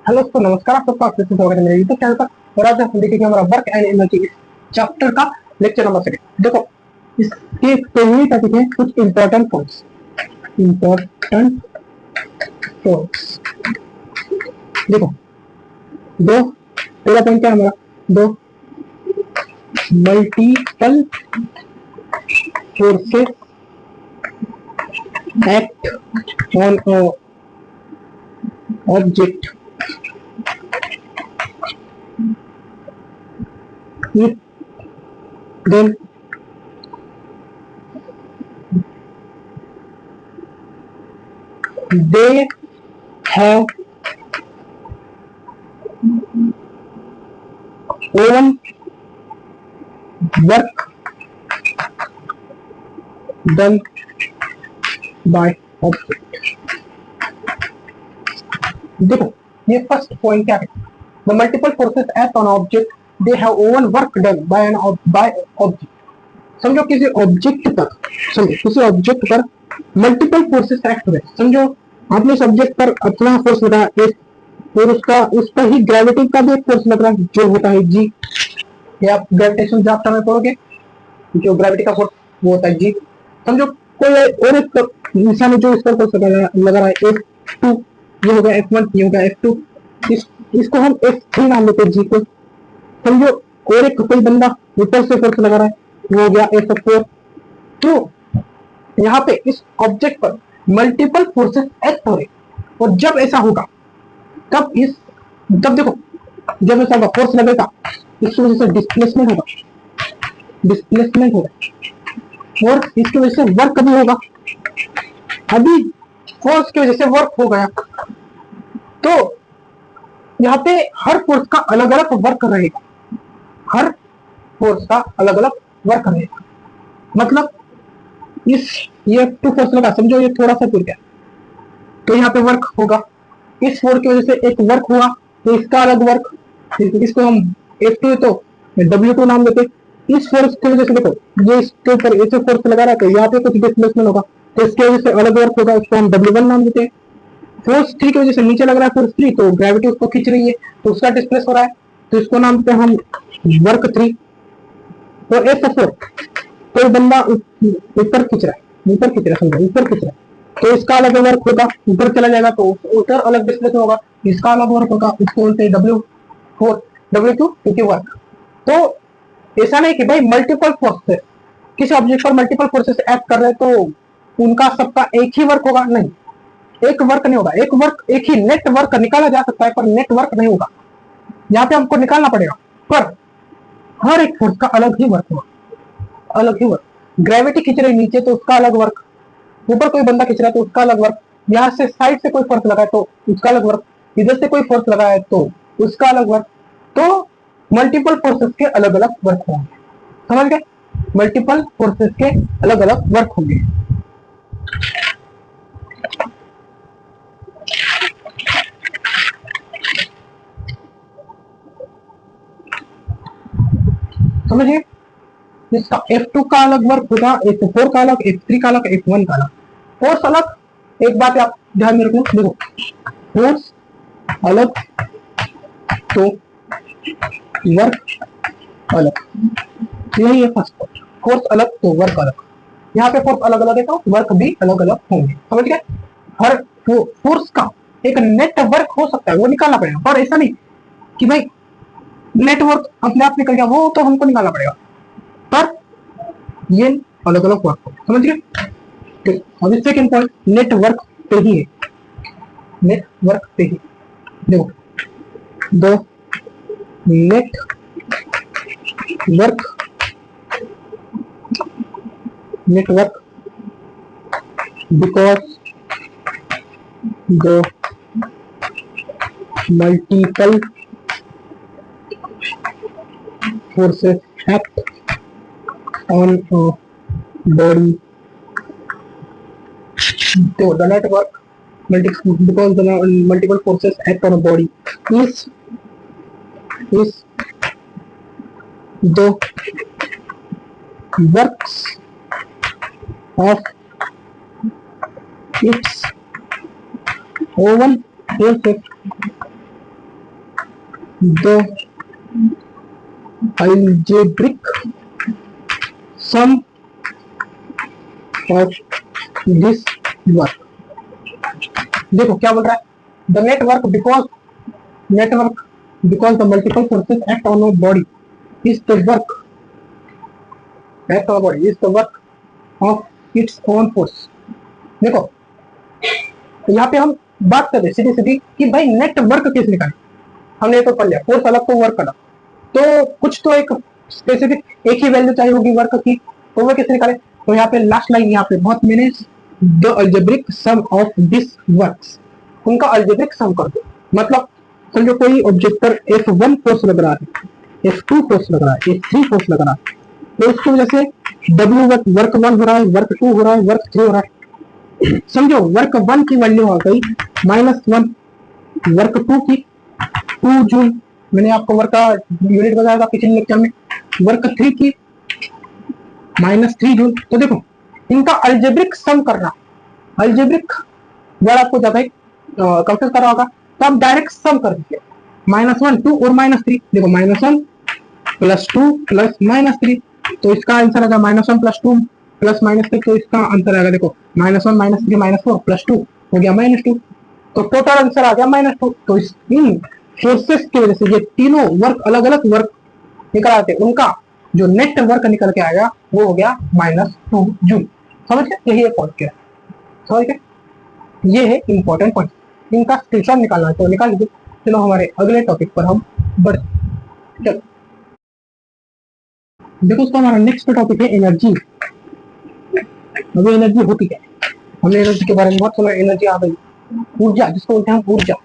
Hello दोस्तों, नमस्कार। आप सबका फिर से स्वागत है मेरे यूट्यूब चैनल पर। और आज हम देखेंगे हमारा वर्क एंड एनर्जी चैप्टर का लेक्चर नंबर 2। देखो, इसके पहले टॉपिक है कुछ इंपॉर्टेंट पॉइंट्स। देखो, दो पहला पॉइंट क्या है हमारा? दो multiple forces act on object if then they have own work done by object। देखो, ये फर्स्ट पॉइंट क्या है? The multiple forces act on object, they have own work done by object। समझो किसी ऑब्जेक्ट पर मल्टीपल फोर्सेस एक्ट हो रहे हैं। समझो आपने इस ऑब्जेक्ट पर अपना फोर्स लगाया एक, और उस पर ही ग्रेविटी का भी एक फोर्स लग रहा है जो होता है जी। या आप ग्रेविटेशन चैप्टर में पढ़ोगे, जो ग्रेविटी का फोर्स वो होता है जी। समझो कोई और एक इंसान जो इस पर फोर्स लगा रहा है F2, ये हो गया F1, ये हो गया F2, इसको हम F3 नाम देते हैं जी को। समझो और एक कोई बंदा ऊपर से फोर्स लगा रहा है, वो हो गया F4। तो यहाँ पे इस ऑब्जेक्ट पर मल्टीपल फोर्सेस एक्ट हो रहे, और जब ऐसा होगा तब देखो, जब ऐसा फोर्स लगेगा इसकी वजह से डिस्प्लेसमेंट होगा और इसकी वजह से वर्क भी होगा। अभी फोर्स की वजह से वर्क हो गया, तो यहाँ पे हर फोर्स का अलग अलग वर्क रहेगा। मतलब ये 2 फोर्स लगा, समझो ये थोड़ा सा टूट गया, तो यहाँ पे वर्क होगा। इस फोर्स की वजह से एक वर्क हुआ, तो इसका अलग वर्क, इसको हम F2 तो W2 नाम देते। इस फोर्स की वजह से देखो, ये इसके ऊपर ऐसे फोर्स लगा रहा है, तो यहाँ पे कुछ डिस्प्लेसमेंट होगा, तो इसकी वजह से अलग वर्क होगा, इसको हम W1 नाम देते हैं। फोर्स 3 की वजह से नीचे लग रहा है फोर्स 3, तो ग्रेविटी उसको खींच रही है, तो उसका डिस्प्लेस हो रहा है, तो इसको नाम देते हैं हम वर्क 3। तो F4 कोई बंदा ऊपर खींच रहा है, तो इसका अलग वर्क होगा, ऊपर चला जाएगा तो उधर अलग डिस्प्लेस होगा, इसका अलग वर्क होगा, उसको बोलते हैं W4 W2 क्योंकि वर्क। तो ऐसा नहीं कि भाई मल्टीपल फोर्सेस, किसी ऑब्जेक्ट पर मल्टीपल फोर्सेस एक्ट कर रहे हैं तो उनका सबका एक ही वर्क होगा, नहीं, एक वर्क नहीं होगा। एक ही नेटवर्क निकाला जा सकता है, पर नेटवर्क नहीं होगा। यहाँ पे हमको निकालना पड़ेगा, पर हर एक फोर्स का अलग ही वर्क होगा। ग्रेविटी खींच रही नीचे तो उसका अलग वर्क, ऊपर कोई बंदा खींच रहा है तो उसका अलग वर्क, यहाँ से साइड से कोई फोर्स लगा है तो उसका अलग वर्क, इधर से कोई फोर्स लगा है तो उसका अलग वर्क। तो मल्टीपल फोर्सेस के अलग अलग वर्क होंगे, समझ गए? मल्टीपल फोर्सेस के अलग अलग वर्क होंगे। समझिए, इसका F2 का अलग वर्क होगा, F4 का अलग, F3 का अलग, F1 का अलग, फोर्स अलग। एक बात आप ध्यान में रखो, देखो फोर्स अलग तो वर्क अलग, यही है फर्स्ट पॉइंट। फोर्स अलग तो वर्क अलग। यहाँ पे फोर्स अलग अलग है तो वर्क भी अलग अलग होंगे, समझ गए? हर फोर्स का एक नेटवर्क हो सकता है, वो निकालना पड़ेगा, पर ऐसा नहीं कि भाई नेटवर्क अपने आप निकल गया, वो तो हमको निकालना पड़ेगा, पर ये अलग अलग वर्क हो, समझ गए? अभी सेकेंड पॉइंट नेटवर्क पे ही है। देखो, दो network because the multiple forces act on a body, so the network because the multiple forces act on a body is the works of its own forces the algebraic sum of this work। देखो क्या बोल रहा है, the network because the multiple forces act on a body is the work of its own force. देखो यहाँ पे हम बात कर रहे सीधी सीधी कि भाई नेटवर्क कैसे निकाले, हमने तो पढ़ लिया फोर्स अलग तो वर्क अलग, तो कुछ तो एक स्पेसिफिक एक ही वैल्यू चाहिए होगी वर्क की, तो वो कैसे निकाले। तो यहाँ पे लास्ट लाइन यहाँ पे बहुत मैंने the algebraic sum of this works, उनका अल्जेब्रिक सम कर दो। मतलब समझो कोई ऑब्जेक्ट पर F1 फोर्स लग रहा है, F2 फोर्स लग रहा है, F3 फोर्स लग रहा है, तो उसकी वजह से W वर्क 1 हो रहा है, वर्क 2 हो रहा है, वर्क 3 हो रहा है। समझो वर्क 1 की वैल्यू आ गई -1, वर्क 2 की 2 जूल, मैंने आपको वर्क का यूनिट बताया था पिछले लेक्चर में, वर्क 3 की -3 जूल। तो देखो इनका अल्जेब्रिक सम करना, अल्जेब्रिक वर्ड आपको ज्यादा कंफ्यूज कर रहा होगा, तो आप डायरेक्ट सम कर दीजिए, -1 2 और -3। देखो -1 + 2 + -3, तो इसका आंसर आएगा -1 + 2 + -3, तो इसका आंसर आएगा देखो -1 -3 -4 + 2 हो गया -2, तो टोटल आंसर आ गया -2। तो इन फोर्सेस की वजह से ये तीनों वर्क अलग अलग वर्क निकल आते, उनका जो नेट वर्क निकल के आएगा वो हो गया -2 जूल। समझ गए, यही एक पॉइंट क्या समझ गए, ये है इंपॉर्टेंट पॉइंट, इनका स्क्रीनशॉट निकालना है तो निकाल लीजिए। चलो हमारे अगले टॉपिक पर हम बढ़ते। चलो देखो उसका हमारा नेक्स्ट टॉपिक है एनर्जी। अभी एनर्जी होती क्या है, हमने एनर्जी के बारे में बहुत सुना, एनर्जी आ गई, ऊर्जा जिसको बोलते हैं ऊर्जा।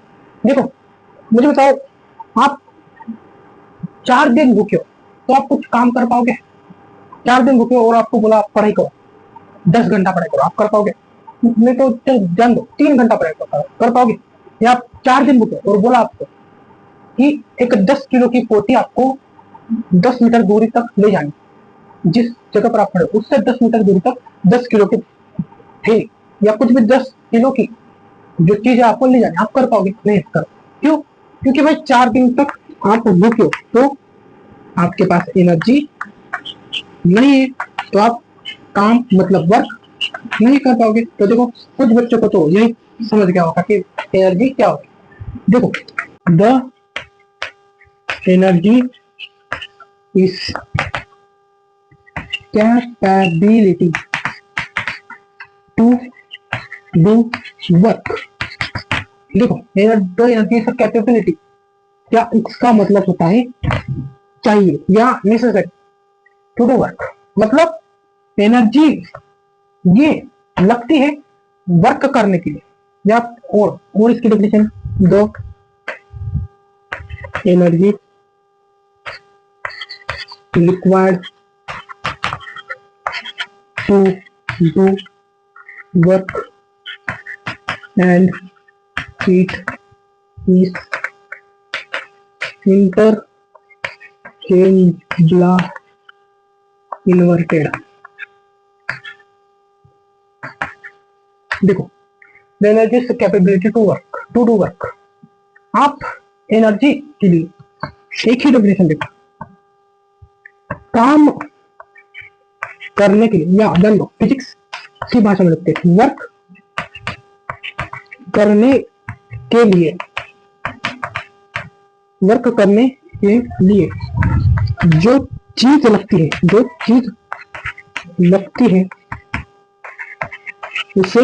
देखो मुझे बताओ, आप 4 दिन भूखे हो तो आप कुछ काम कर पाओगे? 4 दिन भूखे हो और आपको बोला आप पढ़ाई करो, 10 घंटा पढ़ाई करो, आप कर पाओगे? नहीं तो जान दो 3 घंटा पढ़ाई करो, कर पाओगे? या आप 4 दिन भूखे और बोला आपको कि एक 10 किलो की पोटी आपको 10 मीटर दूरी तक ले जानी, जिस जगह पर आप खड़े हो उससे 10 मीटर दूरी तक 10 किलो की थैली या कुछ भी 10 किलो की जो चीज आपको ले जानी, आप कर पाओगे? नहीं कर। क्यों? क्योंकि भाई 4 दिन तक आप भूखे हो तो आपके पास एनर्जी नहीं है, तो आप काम मतलब वर्क नहीं कर पाओगे। तो देखो कुछ बच्चों को तो यही समझ गया होगा कि एनर्जी क्या होगी। देखो the energy is capability to do work. देखो एनर्जी इज कैपेबिलिटी, क्या इसका मतलब होता है चाहिए या नेसेसरी टू डू वर्क। मतलब एनर्जी ये लगती है वर्क करने के लिए, या और इसकी डेफिनेशन दो, energy required to do work and it is interchangeable inverted. देखो the energy is capability to do work. आप एनर्जी के लिए एक ही डेफिनेशन देखो, काम करने के लिए, या जान लो फिजिक्स की भाषा में लिखते हैं वर्क करने के लिए, वर्क करने के लिए जो चीज लगती है, जो चीज लगती है उसे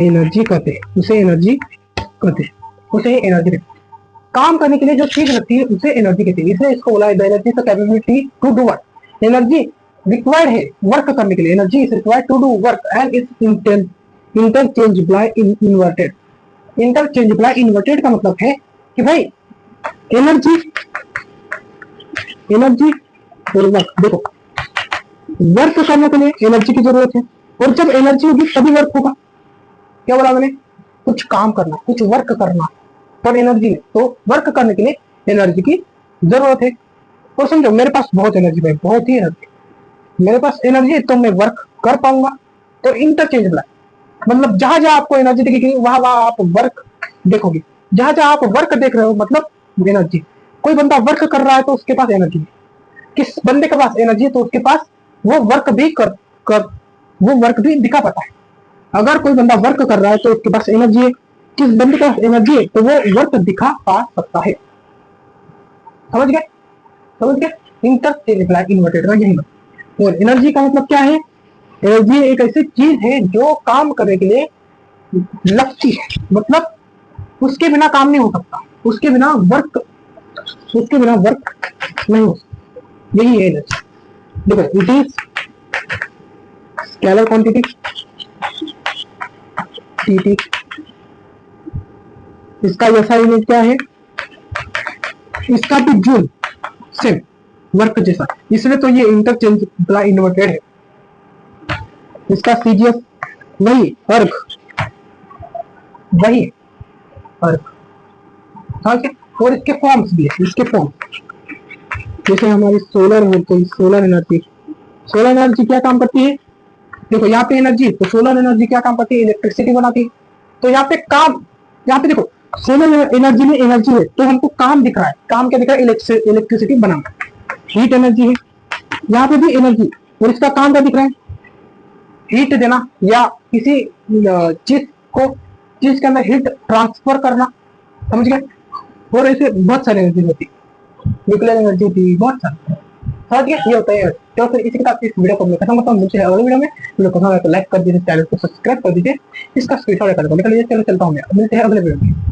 एनर्जी कहते हैं, उसे एनर्जी कहते हैं, उसे एनर्जी कहते हैं। काम करने के लिए जो चीज लगती है उसे एनर्जी कहते हैं, इसलिए इसको बोला है the energy is capability to do work. Energy required है वर्क करने के लिए, energy is required to do work and is interchangeable inverted. Interchangeable inverted का मतलब है कि भाई एनर्जी और वर्क, देखो वर्क करने के लिए एनर्जी की जरूरत है, और जब एनर्जी होगी तभी वर्क होगा। क्या बोला मैंने? कुछ काम करना, कुछ वर्क करना पर एनर्जी नहीं, तो वर्क करने के लिए एनर्जी की जरूरत है। और समझो मेरे पास बहुत एनर्जी है, बहुत ही एनर्जी, मेरे पास एनर्जी है तो मैं वर्क कर पाऊंगा। तो इंटरचेंजेबल मतलब जहां जहां आपको एनर्जी दिखेगी वहां वहां आप वर्क देखोगे, जहां जहां आप वर्क देख रहे हो मतलब एनर्जी। कोई बंदा वर्क कर रहा है तो उसके पास एनर्जी है। किस बंदे के पास एनर्जी है तो उसके पास वो वर्क भी कर वो वर्क भी दिखा पाता है। अगर कोई बंदा वर्क कर रहा है तो उसके पास एनर्जी है, किस बंदे के पास एनर्जी है तो वो वर्क दिखा पा सकता है। समझ गए? समझ गए? इंटरचेंज रिप्लाई इन्वर्टेड का यही मतलब। और एनर्जी का मतलब क्या है? एनर्जी एक ऐसी चीज है जो काम करने के लिए लगती है, मतलब उसके बिना काम नहीं हो सकता, उसके बिना वर्क नहीं हो सकता। यही है एनर्जी। देखो, it is scalar quantity T, इसका ऐसा यूनिट क्या है? इसका भी जूल, सेम वर्क जैसा, इसलिए तो ये इंटरचेंज इन्वर्टेड है। इसका सीजीएस वही अर्ग, वही अर्ग। और इसके फॉर्म्स भी है, इसके फॉर्म जैसे हमारी सोलर है, तो सोलर एनर्जी क्या काम करती है? देखो यहाँ पे एनर्जी, तो सोलर एनर्जी क्या काम करती है? इलेक्ट्रिसिटी बनाती है। तो यहाँ पे काम, यहाँ पे देखो सोलर एनर्जी में एनर्जी है तो हमको काम दिख रहा है। काम क्या दिख रहा है? इलेक्ट्रिसिटी बनाना, हीट एनर्जी है। यहाँ पे भी एनर्जी, और इसका काम क्या दिख रहा है? हीट देना, या किसी चीज के अंदर हीट ट्रांसफर करना। समझ गए? और ऐसे बहुत सारी एनर्जी होती, न्यूक्लियर एनर्जी होती, बहुत सारी। समझ गए? ये होता है। तो फिर इसी के साथ इस वीडियो को मैं खत्म करता हूँ। मुझे अगले वीडियो पसंद आए तो लाइक कर दीजिए, चैनल को सब्सक्राइब कर दीजिए, इसका स्क्रीनशॉट कर निकल लीजिए। चलो चलता हूँ मैं, मिलते हैं अगले वीडियो में।